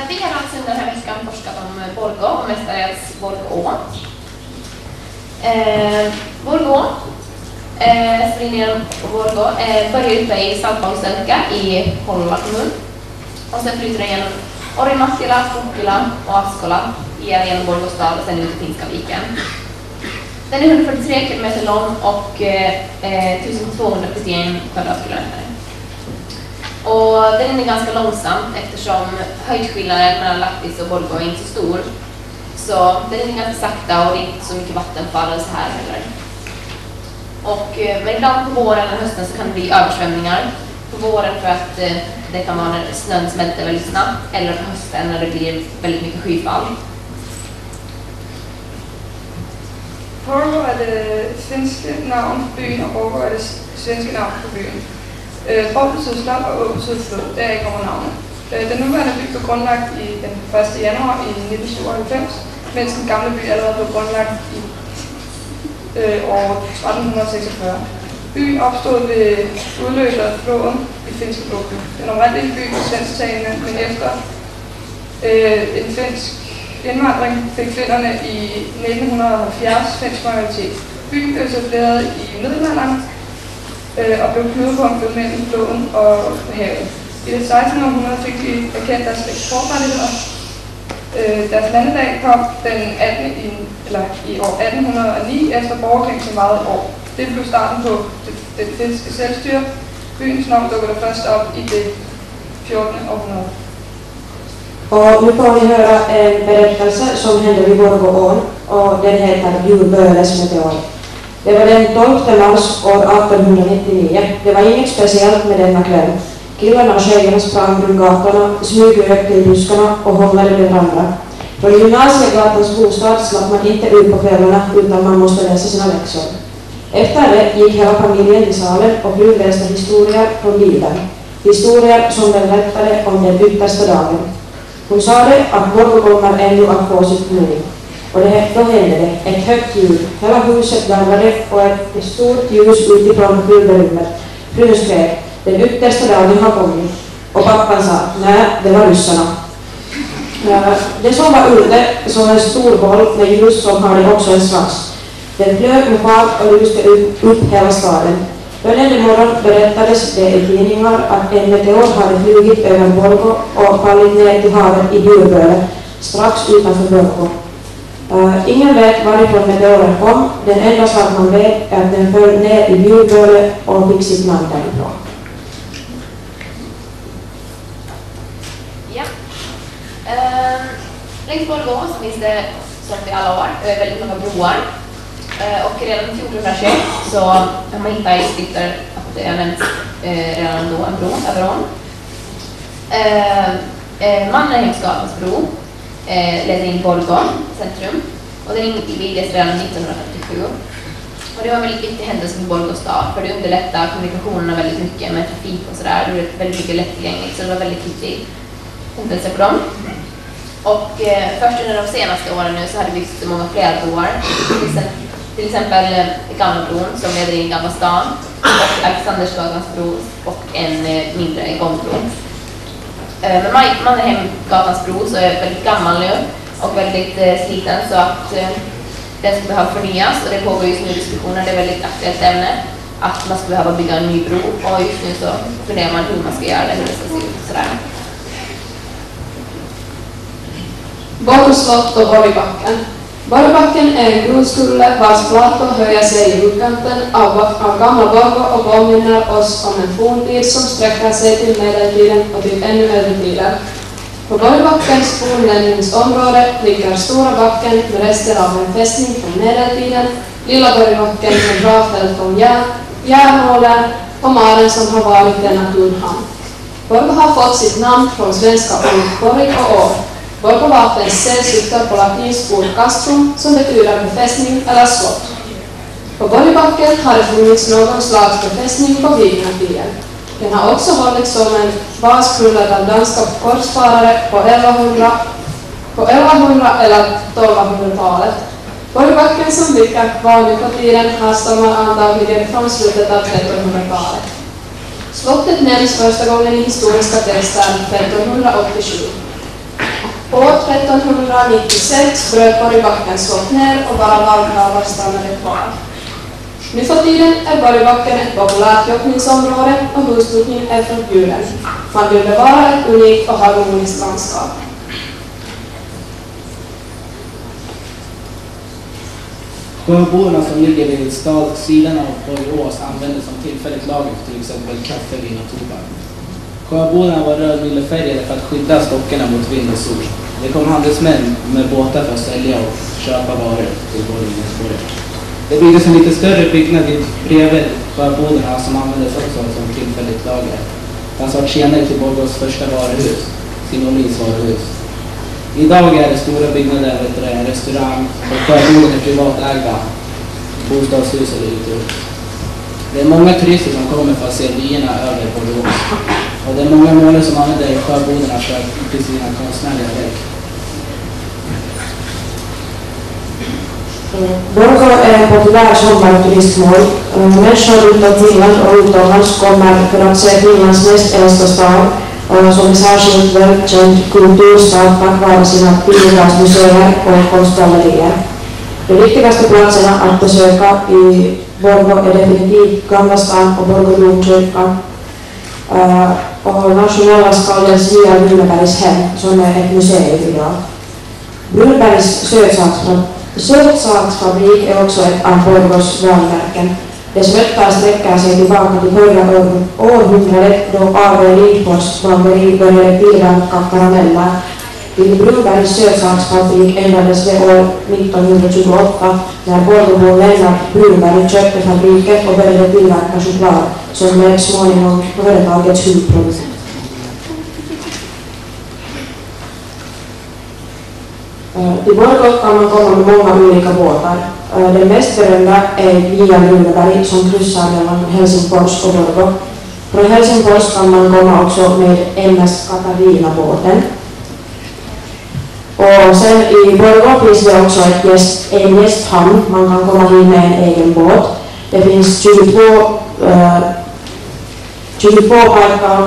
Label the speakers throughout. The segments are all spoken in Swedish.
Speaker 1: Vi har alltså den här veckan forskat om Borgå och mestadels Borgå. Borgå, Strinjen och Borgå börjar ute i Saltholmsölka i Hollola kommun. Och sen flyter den genom Orimattila, Pukkila och Askola genom Borgå stad och sen ut i Finska viken. Den är 143 km lång och 1271 kvadratkilometer. Och den är ganska långsam eftersom höjdskillnaden mellan Lappis och Borgå är inte så stor. Så den är ganska sakta och det är inte så mycket vattenfall och så här heller. Men ibland på våren eller hösten så kan det bli översvämningar. På våren för att det kan vara när snön smälter väldigt snabbt eller på hösten när det blir väldigt mycket skyfall.
Speaker 2: Borgå är det svenska namn på byn och Borgå är det svenska namn på byn. Borg betyder slot och å betyder flod, der kommer navnet. Den nuværende by blev grundlagt i den 1. januar i 1997, mens den gamle by allerede blev grundlagt i år 1346. Byen opstod ved udløbet af floden i Finske bugten. Den oprindelige by var svensktalende, men efter en finsk indvandring fik finnerne i 1970 finsk majoritet. Byen blev etableret i middelalderen og blev knudepunktet mellem floden og havet. I det 16. århundrede fik de erkendt deres eksportrettigheder. Deres landedag kom i år 1809 efter borgerkrig som varede et år. Det blev starten på det finske selvstyre. Byens navn dukkede der først op i det 14. århundrede.
Speaker 3: Och nu får ni höra en berättelse som hände vid Borgåån och den heter Djurböles meteor. Det var den 12 mars år 1899. Det var inget speciellt med denna kväll. Killarna och tjejerna sprang runt gatorna, smygrökte i buskarna och hånglade med varandra. Från gymnasiegatans bostad slapp man inte ut på kvällarna utan man måste läsa sina läxor. Efter det gick hela familjen till salen och frun läste historier från Bibeln. Historier som berättade om den yttersta dagen. Hon sa att Borgå kommer ännu att få sitt nog. Och då hände det ett högt ljud. Hela huset darrade och ett stort ljus utifrån huvudrummet. Frun skrek, den yttersta dagen har kommit. Och pappan sa, nej, det var ryssarna. Det som var ute som en stor boll med ljus som hade också en svans. Den flög med fart och lyste upp hela staden. Följande morgon berättades det i tidningar att en meteor hade flugit över Borgå och fallit ner till havet i Djurböle, strax utanför Borgå. Ingen vet varifrån meteoren kom. Den enda sak man vet är att den föll ner i Djurböle och fick sitt namn därifrån.
Speaker 1: Ja. Längs Borgå så finns det, som vi alla har, väldigt många broar. Och redan 1421 så har man hittat i skrifter att det har nämnts redan då en bro över ån. Mannerheimsgatans bro ledde in Borgå centrum och den invigdes redan 1947. Och det var en väldigt viktig händelse för Borgå stad för det underlättar kommunikationerna väldigt mycket med trafik och sådär. Det var väldigt mycket lättillgängligt så det var väldigt viktig händelse för dem. Och först under de senaste åren nu så hade vi så många fler broar. Till exempel Gamla bron som leder in i Gamla stan och Alexandersgatans bro och en mindre gångbro. Men Mannerheimgatans bro så är väldigt gammal nu och väldigt sliten så att den ska behöva förnyas och det pågår just nu diskussioner, det är väldigt aktuellt ämne att man ska behöva bygga en ny bro och just nu så funderar man hur man ska göra det, hur det ska se ut sådär.
Speaker 4: Borgå slott och Borgbacken. Borgbacken är en grundskola vars platå höjer sig i utkanten av gamla Borgå och påminner oss om en forntid som sträcker sig till medeltiden och till ännu äldre tider. På Borgbackens fornlämningsområde ligger Stora backen med rester av en fästning från medeltiden, Lilla Borgbacken med gravfält från järnåldern och Maren som har varit denna tunhamn. Borgå har fått sitt namn från svenska ord borg och år. Borgåvapens C syftar på latinsk ord castrum som betyder befästning eller slott. På Borgbacken har det funnits någon slags befästning på vikingatiden. Den har också hållits som en bas grundad av danska korsfarare på 1100 eller 1200-talet. Borgbacken som ligger kvar nu på tiden härstammar antagligen från slutet av 1300-talet. Slottet nämns första gången i historiska texter 1587. År 1396 bröt Borgbacken slott ner och bara vallgravar stannade kvar. Nu för tiden är Borgbacken ett populärt joggningsområde och husdukning är förbjuden. Man vill bevara ett unikt och harmoniskt landskap.
Speaker 5: Sjöborna som ligger vid sidan av Borgås användes som tillfälligt lager för till exempel kaffe, vin och tobak. Sjöborna var rödvillefärgade för att skydda stockarna mot vind och sol. Det kom handelsmän med båtar för att sälja och köpa varor till Borgås. Det byggdes en lite större byggnad bredvid sjöborna som användes också som tillfälligt lager. Den var tjänare till Borgås första varuhus, Sinolins varuhus. Idag är det stora byggnader, en restaurang och sjöborna är privatägda bostadshus eller uthus. Det är många turister som kommer för att se vyerna över Borgås. Och det är många målare som använder sjöborna för sina konstnärliga verk.
Speaker 3: Borgå är en populär sommarturistmål. Människor utom Finland och utomlands kommer för att se Finlands näst äldsta stad och som är särskilt välkänd kulturstad tack vare sina tiotals museer och konstgallerier. De viktigaste platserna att besöka i Borgå är definitivt Gamla stan och Borgå domkyrka och Nationella skaldens J.A. Brunbergs hem som är ett museum idag. Brunbergs sötsaksfabrik är också ett av Borgås varumärken. Dess rötter sträcker sig tillbaka till förra århundradet då A.V. Lindfors bageri började tillverka karameller. Till Brunbergs sötsaksfabrik ändrades det år 1928 när Borgåbon Lennart Brunberg köpte fabriken och började tillverka choklad som blev småningom företagets huvudprodukt. Till Borgå kan man komma med många olika båtar. Den mest berömda är J.A. Brunberg som kryssar mellan Helsingfors och Borgå. Från Helsingfors kan man komma också med MS Katarina-båten. Och sen i Borgå finns det också en gästhamn. Man kan komma hit med en egen båt. Det finns 22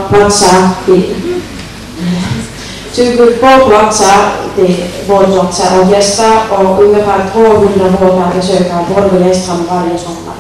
Speaker 3: platser till båtplatser och gäster och ungefär 200 båtar besöker Borgå gästhamn varje sommar.